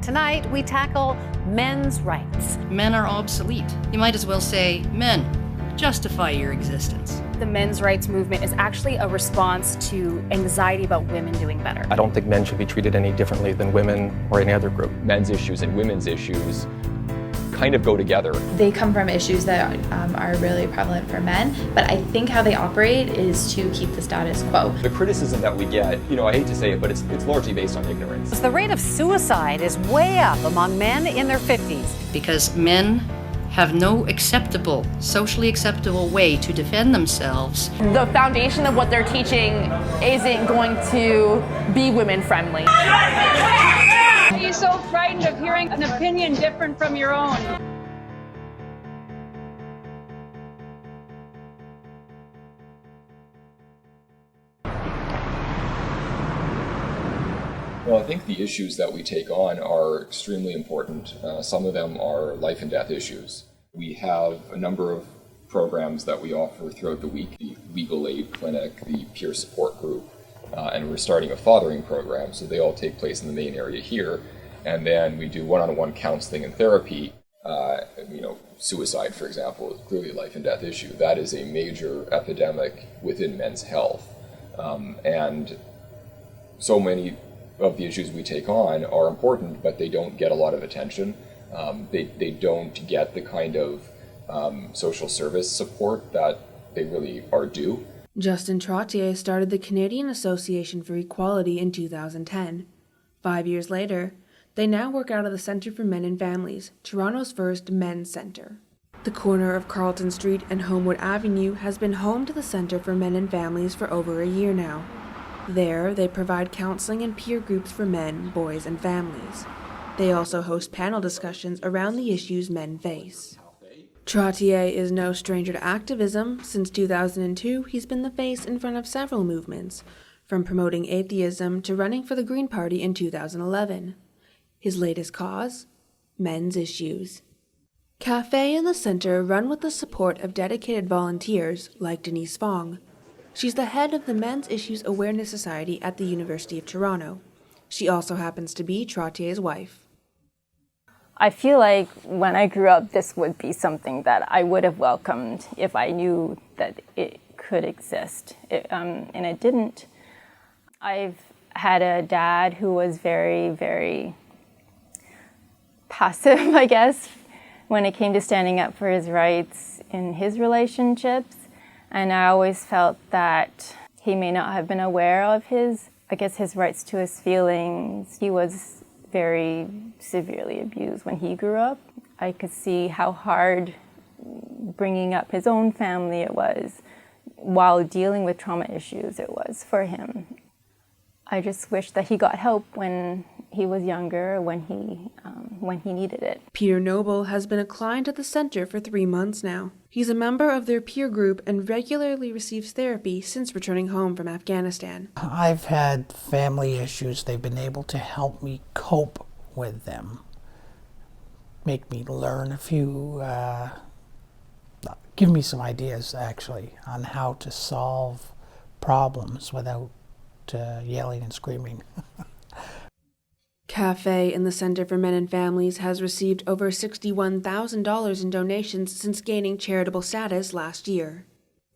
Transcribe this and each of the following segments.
Tonight, we tackle men's rights. Men are obsolete. You might as well say, men, justify your existence. The men's rights movement is actually a response to anxiety about women doing better. I don't think men should be treated any differently than women or any other group. Men's issues and women's issues kind of go together. They come from issues that are really prevalent for men, but I think how they operate is to keep the status quo. The criticism that we get, I hate to say it, but it's largely based on ignorance. The rate of suicide is way up among men in their 50s. Because men have no socially acceptable way to defend themselves. The foundation of what they're teaching isn't going to be women friendly. Are you so frightened of hearing an opinion different from your own? Well, I think the issues that we take on are extremely important. Some of them are life and death issues. We have a number of programs that we offer throughout the week, the Legal Aid Clinic, the Peer Support Group, and we're starting a fathering program, so they all take place in the main area here. And then we do one-on-one counseling and therapy. Suicide, for example, is clearly a life and death issue. That is a major epidemic within men's health. And so many of the issues we take on are important, but they don't get a lot of attention. They don't get the kind of social service support that they really are due. Justin Trottier started the Canadian Association for Equality in 2010. 5 years later, they now work out of the Centre for Men and Families, Toronto's first men's centre. The corner of Carleton Street and Homewood Avenue has been home to the Centre for Men and Families for over a year now. There, they provide counseling and peer groups for men, boys, and families. They also host panel discussions around the issues men face. Trottier is no stranger to activism. Since 2002, he's been the face in front of several movements, from promoting atheism to running for the Green Party in 2011. His latest cause? Men's issues. Cafe and the Centre run with the support of dedicated volunteers like Denise Fong. She's the head of the Men's Issues Awareness Society at the University of Toronto. She also happens to be Trottier's wife. I feel like when I grew up, this would be something that I would have welcomed if I knew that it could exist, and it didn't. I've had a dad who was very, very passive, I guess, when it came to standing up for his rights in his relationships. And I always felt that he may not have been aware of his rights to his feelings. He was very severely abused when he grew up. I could see how hard bringing up his own family it was, while dealing with trauma issues it was for him. I just wish that he got help when he was younger, when he needed it. Peter Noble has been a client at the Centre for 3 months now. He's a member of their peer group and regularly receives therapy since returning home from Afghanistan. I've had family issues. They've been able to help me cope with them, make me learn a few, give me some ideas actually on how to solve problems without yelling and screaming. Cafe and the Centre for Men and Families has received over $61,000 in donations since gaining charitable status last year.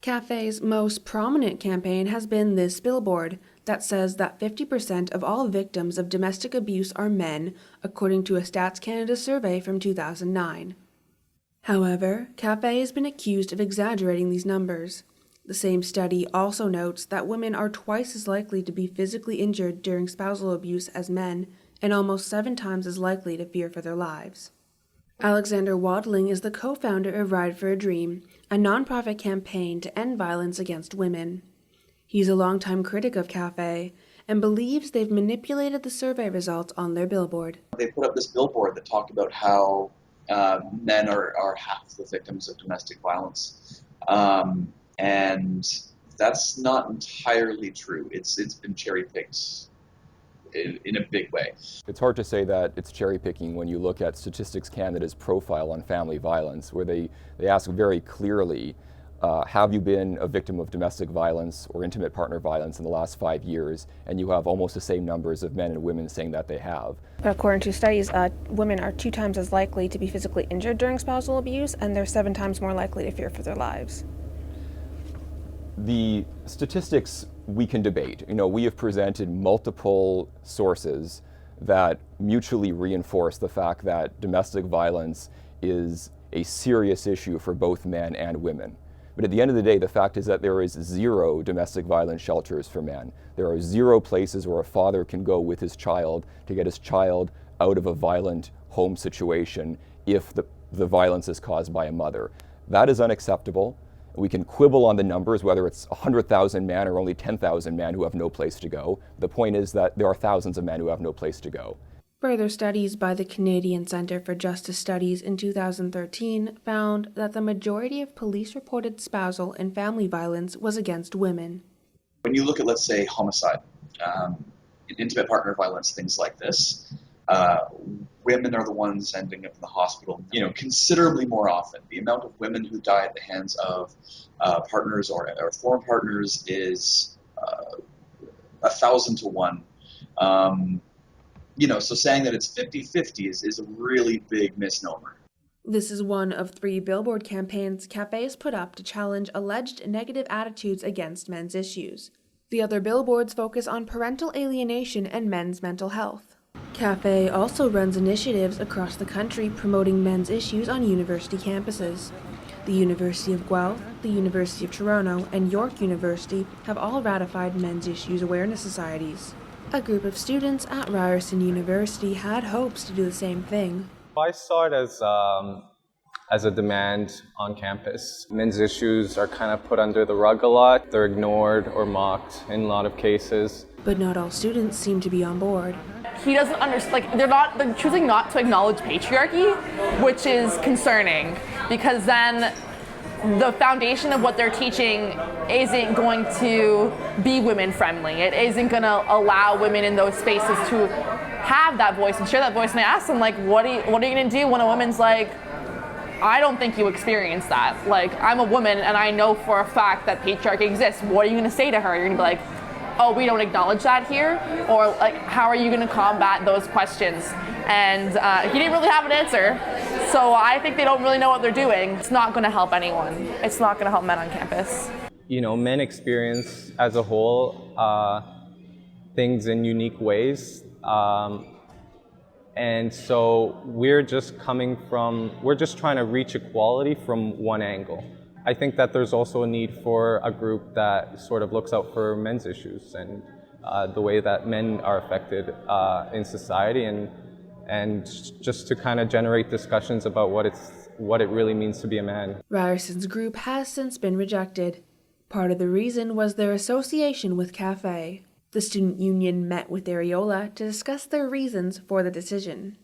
Cafe's most prominent campaign has been this billboard that says that 50% of all victims of domestic abuse are men, according to a Stats Canada survey from 2009. However, Cafe has been accused of exaggerating these numbers. The same study also notes that women are twice as likely to be physically injured during spousal abuse as men, and almost 7 times as likely to fear for their lives. Alexander Wadling is the co-founder of Ride for a Dream, a nonprofit campaign to end violence against women. He's a longtime critic of Cafe and believes they've manipulated the survey results on their billboard. They put up this billboard that talked about how men are half the victims of domestic violence. And that's not entirely true. It's been cherry-picked in a big way. It's hard to say that it's cherry picking when you look at Statistics Canada's profile on family violence, where they ask very clearly have you been a victim of domestic violence or intimate partner violence in the last 5 years? And you have almost the same numbers of men and women saying that they have. According to studies, women are 2 times as likely to be physically injured during spousal abuse, and they're 7 times more likely to fear for their lives. The statistics we can debate. We have presented multiple sources that mutually reinforce the fact that domestic violence is a serious issue for both men and women. But at the end of the day, the fact is that there is 0 domestic violence shelters for men. There are 0 places where a father can go with his child to get his child out of a violent home situation if the violence is caused by a mother. That is unacceptable. We can quibble on the numbers, whether it's 100,000 men or only 10,000 men who have no place to go. The point is that there are thousands of men who have no place to go. Further studies by the Canadian Centre for Justice Studies in 2013 found that the majority of police-reported spousal and family violence was against women. When you look at, let's say, homicide, intimate partner violence, things like this, women are the ones ending up in the hospital, considerably more often. The amount of women who die at the hands of partners or former partners is 1,000 to 1. So saying that it's 50-50 is a really big misnomer. This is one of 3 billboard campaigns CAFE has put up to challenge alleged negative attitudes against men's issues. The other billboards focus on parental alienation and men's mental health. CAFE also runs initiatives across the country promoting men's issues on university campuses. The University of Guelph, the University of Toronto, and York University have all ratified men's issues awareness societies. A group of students at Ryerson University had hopes to do the same thing. I saw it as a demand on campus. Men's issues are kind of put under the rug a lot. They're ignored or mocked in a lot of cases. But not all students seem to be on board. He doesn't understand, they're choosing not to acknowledge patriarchy, which is concerning, because then the foundation of what they're teaching isn't going to be women friendly. It isn't going to allow women in those spaces to have that voice and share that voice. And I asked them, what are you going to do when a woman's like, I don't think you experience that. I'm a woman and I know for a fact that patriarchy exists. What are you going to say to her? You're going to be like, oh, we don't acknowledge that here? Or how are you going to combat those questions? And he didn't really have an answer. So I think they don't really know what they're doing. It's not going to help anyone. It's not going to help men on campus. Men experience as a whole things in unique ways. And so we're just trying to reach equality from one angle. I think that there's also a need for a group that sort of looks out for men's issues and the way that men are affected in society, and just to kind of generate discussions about what it really means to be a man. Ryerson's group has since been rejected. Part of the reason was their association with CAFE. The student union met with Areola to discuss their reasons for the decision.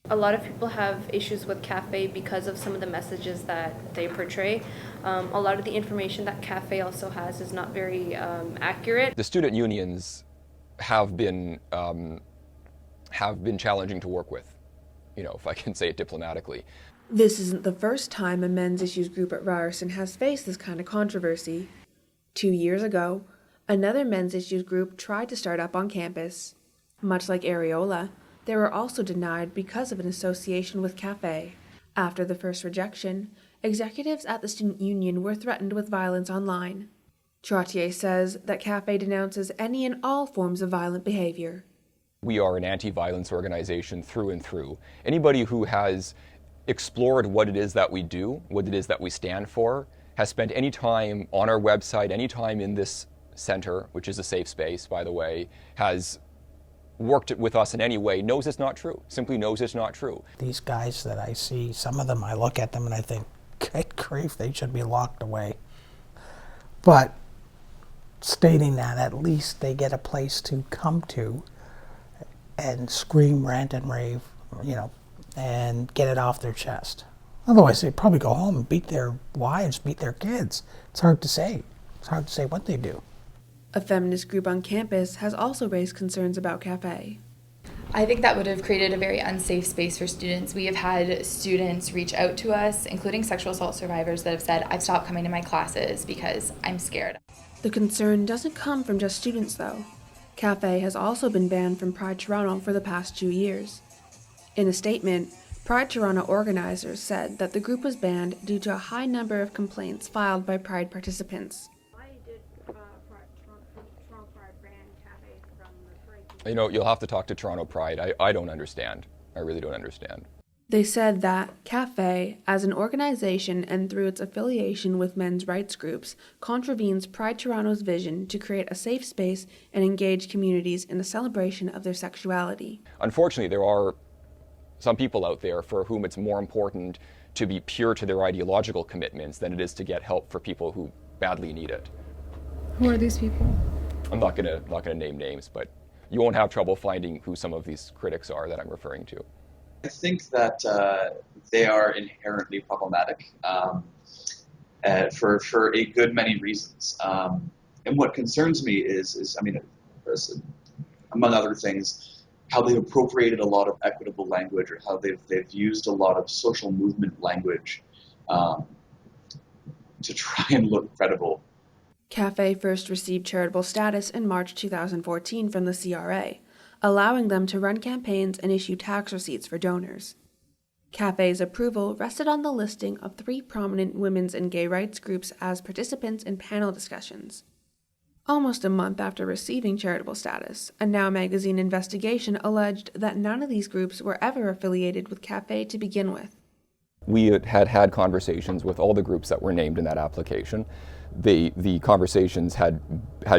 A lot of people have issues with CAFE because of some of the messages that they portray. A lot of the information that CAFE also has is not very accurate. The student unions have been challenging to work with, if I can say it diplomatically. This isn't the first time a men's issues group at Ryerson has faced this kind of controversy. 2 years ago, another men's issues group tried to start up on campus. Much like Areola, they were also denied because of an association with CAFE. After the first rejection, executives at the student union were threatened with violence online. Trottier says that CAFE denounces any and all forms of violent behavior. We are an anti-violence organization through and through. Anybody who has explored what it is that we do, what it is that we stand for, has spent any time on our website, any time in this center, which is a safe space, by the way, has worked with us in any way, knows it's not true, simply knows it's not true. These guys that I see, some of them, I look at them and I think, good grief, they should be locked away. But stating that at least they get a place to come to and scream, rant, and rave, and get it off their chest. Otherwise, they'd probably go home and beat their wives, beat their kids. It's hard to say. It's hard to say what they do. A feminist group on campus has also raised concerns about CAFE. I think that would have created a very unsafe space for students. We have had students reach out to us, including sexual assault survivors, that have said, I've stopped coming to my classes because I'm scared. The concern doesn't come from just students, though. CAFE has also been banned from Pride Toronto for the past 2 years. In a statement, Pride Toronto organizers said that the group was banned due to a high number of complaints filed by Pride participants. You know, you'll have to talk to Toronto Pride. I don't understand. I really don't understand. They said that CAFE, as an organization and through its affiliation with men's rights groups, contravenes Pride Toronto's vision to create a safe space and engage communities in the celebration of their sexuality. Unfortunately, there are some people out there for whom it's more important to be pure to their ideological commitments than it is to get help for people who badly need it. Who are these people? I'm not gonna name names, but you won't have trouble finding who some of these critics are that I'm referring to. I think that they are inherently problematic for a good many reasons. And what concerns me is among other things, how they've appropriated a lot of equitable language, or how they've used a lot of social movement language to try and look credible. CAFE first received charitable status in March 2014 from the CRA, allowing them to run campaigns and issue tax receipts for donors. CAFE's approval rested on the listing of 3 prominent women's and gay rights groups as participants in panel discussions. Almost a month after receiving charitable status, a Now magazine investigation alleged that none of these groups were ever affiliated with CAFE to begin with. We had conversations with all the groups that were named in that application. The conversations had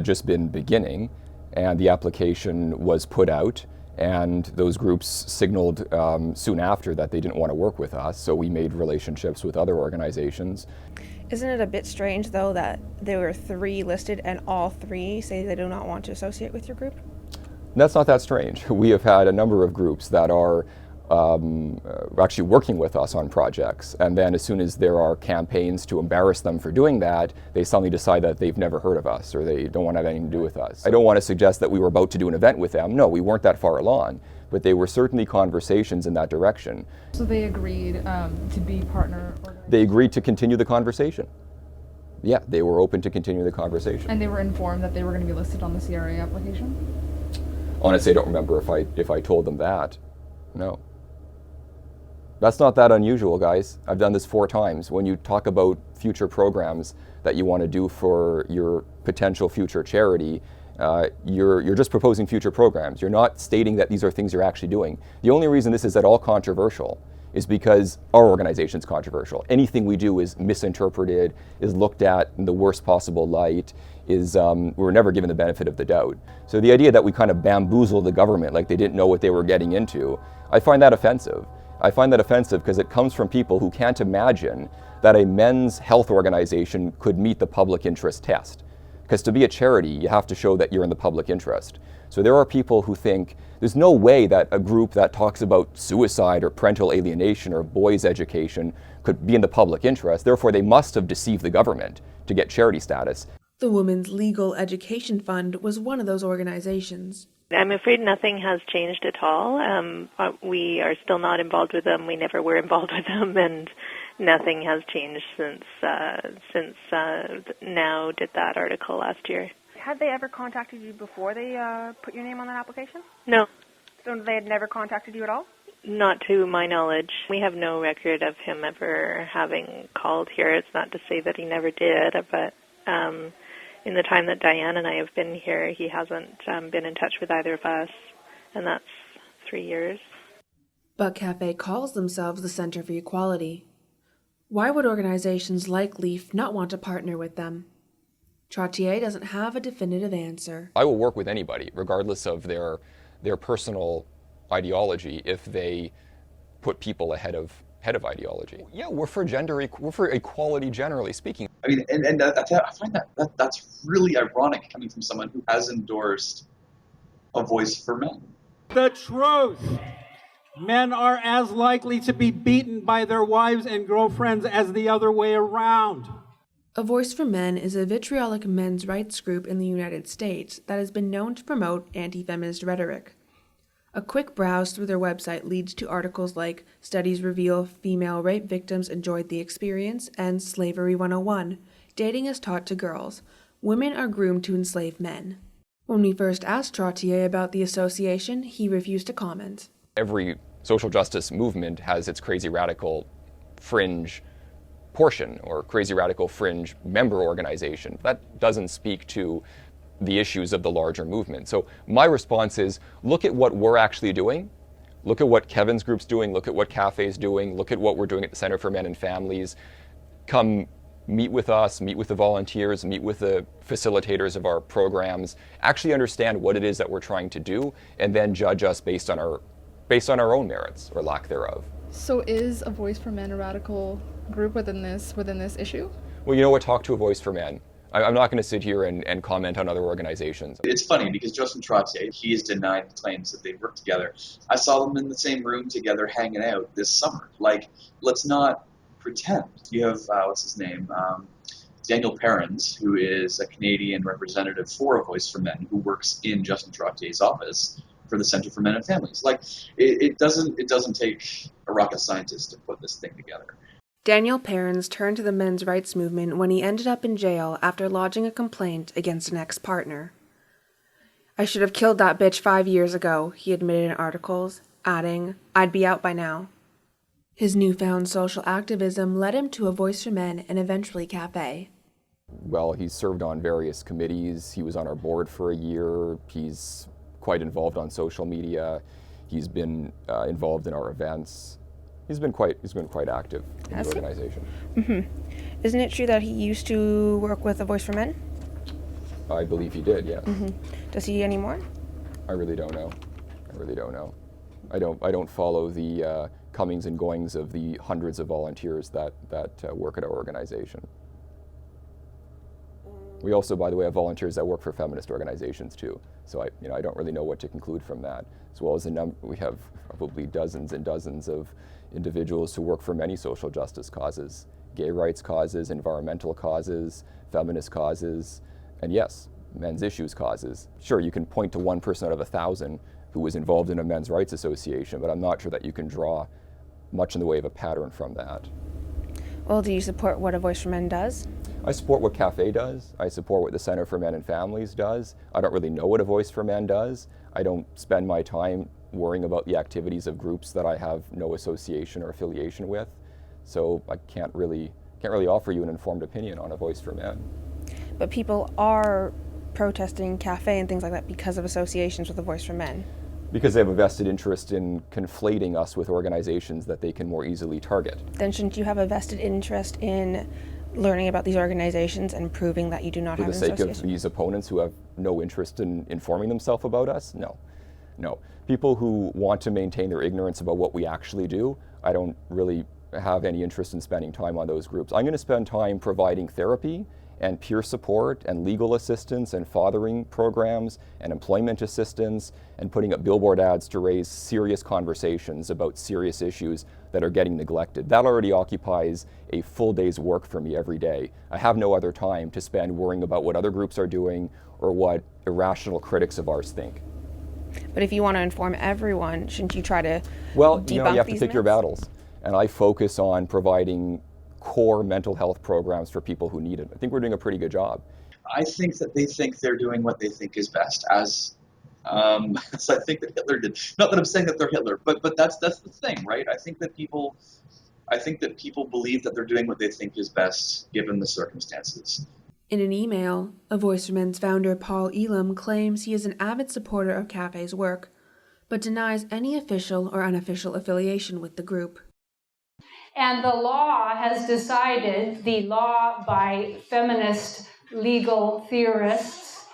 just been beginning, and the application was put out, and those groups signaled soon after that they didn't want to work with us, so we made relationships with other organizations. Isn't it a bit strange, though, that there were 3 listed and all 3 say they do not want to associate with your group? That's not that strange. We have had a number of groups that are actually working with us on projects, and then as soon as there are campaigns to embarrass them for doing that, they suddenly decide that they've never heard of us or they don't want to have anything to do with us. I don't want to suggest that we were about to do an event with them. No, we weren't that far along, but they were certainly conversations in that direction. So they agreed to be partner organizations? They agreed to continue the conversation. Yeah, they were open to continue the conversation. And they were informed that they were going to be listed on the CRA application? Honestly, I don't remember if I told them that. No. That's not that unusual, guys. I've done this 4 times. When you talk about future programs that you want to do for your potential future charity, you're just proposing future programs. You're not stating that these are things you're actually doing. The only reason this is at all controversial is because our organization's controversial. Anything we do is misinterpreted, is looked at in the worst possible light, we're never given the benefit of the doubt. So the idea that we kind of bamboozle the government like they didn't know what they were getting into, I find that offensive. I find that offensive because it comes from people who can't imagine that a men's health organization could meet the public interest test. Because to be a charity, you have to show that you're in the public interest. So there are people who think there's no way that a group that talks about suicide or parental alienation or boys' education could be in the public interest. Therefore, they must have deceived the government to get charity status. The Women's Legal Education Fund was one of those organizations. I'm afraid nothing has changed at all. We are still not involved with them. We never were involved with them, and nothing has changed since Now did that article last year. Had they ever contacted you before they put your name on that application? No. So they had never contacted you at all? Not to my knowledge. We have no record of him ever having called here. It's not to say that he never did, but in the time that Diane and I have been here, he hasn't been in touch with either of us, and that's 3 years. But CAFE calls themselves the Center for Equality. Why would organizations like LEAF not want to partner with them? Trottier doesn't have a definitive answer. I will work with anybody, regardless of their personal ideology, if they put people ahead of ideology. Yeah, we're for equality generally speaking. I mean, and I find that's really ironic coming from someone who has endorsed a voice for men. The truth. Men are as likely to be beaten by their wives and girlfriends as the other way around. A Voice for Men is a vitriolic men's rights group in the United States that has been known to promote anti-feminist rhetoric. A quick browse through their website leads to articles like Studies Reveal Female Rape Victims Enjoyed the Experience and Slavery 101, Dating is Taught to Girls. Women are groomed to enslave men. When we first asked Trottier about the association, he refused to comment. Every social justice movement has its crazy radical fringe portion or crazy radical fringe member organization. That doesn't speak to the issues of the larger movement. So my response is, look at what we're actually doing. Look at what Kevin's group's doing. Look at what Cafe's doing. Look at what we're doing at the Center for Men and Families. Come meet with us, meet with the volunteers, meet with the facilitators of our programs, actually understand what it is that we're trying to do, and then judge us based on our own merits or lack thereof. So is A Voice for Men a radical group within this issue? Well, you know what? Talk to A Voice for Men. I'm not going to sit here and comment on other organizations. It's funny because Justin Trottier, he has denied the claims that they worked together. I saw them in the same room together hanging out this summer. Like, let's not pretend. You have, what's his name? Daniel Perrins, who is a Canadian representative for A Voice for Men, who works in Justin Trottier's office for the Center for Men and Families. Like, it doesn't take a rocket scientist to put this thing together. Daniel Perrins turned to the men's rights movement when he ended up in jail after lodging a complaint against an ex-partner. "I should have killed that bitch 5 years ago," he admitted in articles, adding, "I'd be out by now." His newfound social activism led him to A Voice for Men and eventually Cafe. Well, he's served on various committees. He was on our board for a year. He's quite involved on social media. He's been involved in our events. He's been quite active in the organization. Mm-hmm. Isn't it true that he used to work with A Voice for Men? I believe he did, yes. Mm-hmm. Does he anymore? I really don't know. I don't follow the comings and goings of the hundreds of volunteers that work at our organization. We also, by the way, have volunteers that work for feminist organizations too. So I don't really know what to conclude from that. As well as we have probably dozens and dozens of individuals who work for many social justice causes, gay rights causes, environmental causes, feminist causes, and yes, men's issues causes. Sure, you can point to one person out of 1,000 who was involved in a men's rights association, but I'm not sure that you can draw much in the way of a pattern from that. Well, do you support what A Voice for Men does? I support what Cafe does. I support what the Center for Men and Families does. I don't really know what A Voice for Men does. I don't spend my time worrying about the activities of groups that I have no association or affiliation with. So I can't really offer you an informed opinion on A Voice for Men. But people are protesting Cafe and things like that because of associations with A Voice for Men. Because they have a vested interest in conflating us with organizations that they can more easily target. Then shouldn't you have a vested interest in learning about these organizations and proving that you do not have an association? For the sake of these opponents who have no interest in informing themselves about us? No. People who want to maintain their ignorance about what we actually do, I don't really have any interest in spending time on those groups. I'm going to spend time providing therapy and peer support and legal assistance and fathering programs and employment assistance and putting up billboard ads to raise serious conversations about serious issues that are getting neglected. That already occupies a full day's work for me every day. I have no other time to spend worrying about what other groups are doing or what irrational critics of ours think. But if you want to inform everyone, shouldn't you try to debunk you have to pick your battles. And I focus on providing core mental health programs for people who need it. I think we're doing a pretty good job. I think that they think they're doing what they think is best, as I think that Hitler did. Not that I'm saying that they're Hitler, but that's the thing, right? I think that people believe that they're doing what they think is best given the circumstances. In an email, A Voice for Men's founder Paul Elam claims he is an avid supporter of Cafe's work, but denies any official or unofficial affiliation with the group. And the law has decided, the law by feminist legal theorists.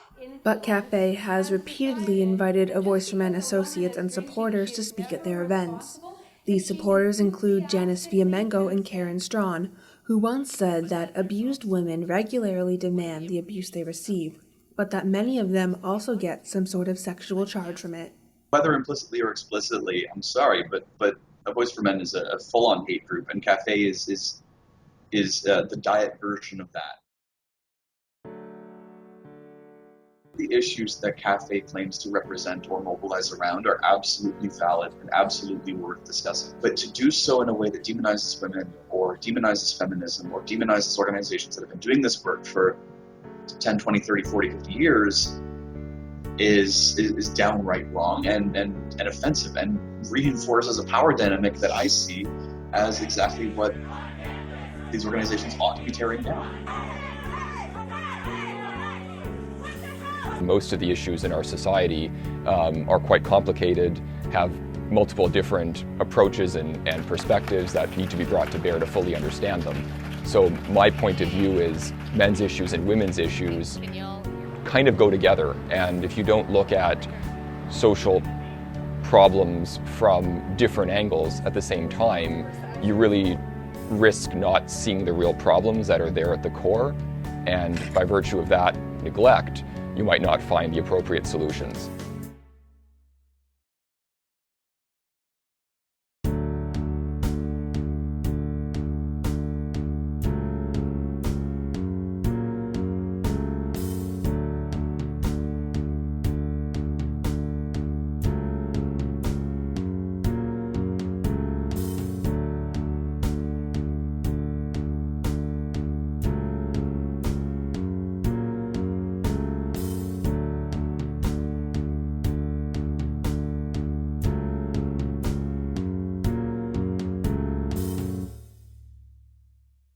But Cafe has repeatedly invited A Voice for Men associates and supporters to speak at their events. These supporters include Janice Fiamengo and Karen Strawn, who once said that abused women regularly demand the abuse they receive, but that many of them also get some sort of sexual charge from it. Whether implicitly or explicitly, I'm sorry, but A Voice for Men is a full-on hate group, and Cafe is the diet version of that. The issues that CAFE claims to represent or mobilize around are absolutely valid and absolutely worth discussing. But to do so in a way that demonizes women or demonizes feminism or demonizes organizations that have been doing this work for 10, 20, 30, 40, 50 years is downright wrong and offensive and reinforces a power dynamic that I see as exactly what these organizations ought to be tearing down. Most of the issues in our society are quite complicated, have multiple different approaches and perspectives that need to be brought to bear to fully understand them. So my point of view is men's issues and women's issues kind of go together, and if you don't look at social problems from different angles at the same time, you really risk not seeing the real problems that are there at the core, and by virtue of that neglect, you might not find the appropriate solutions.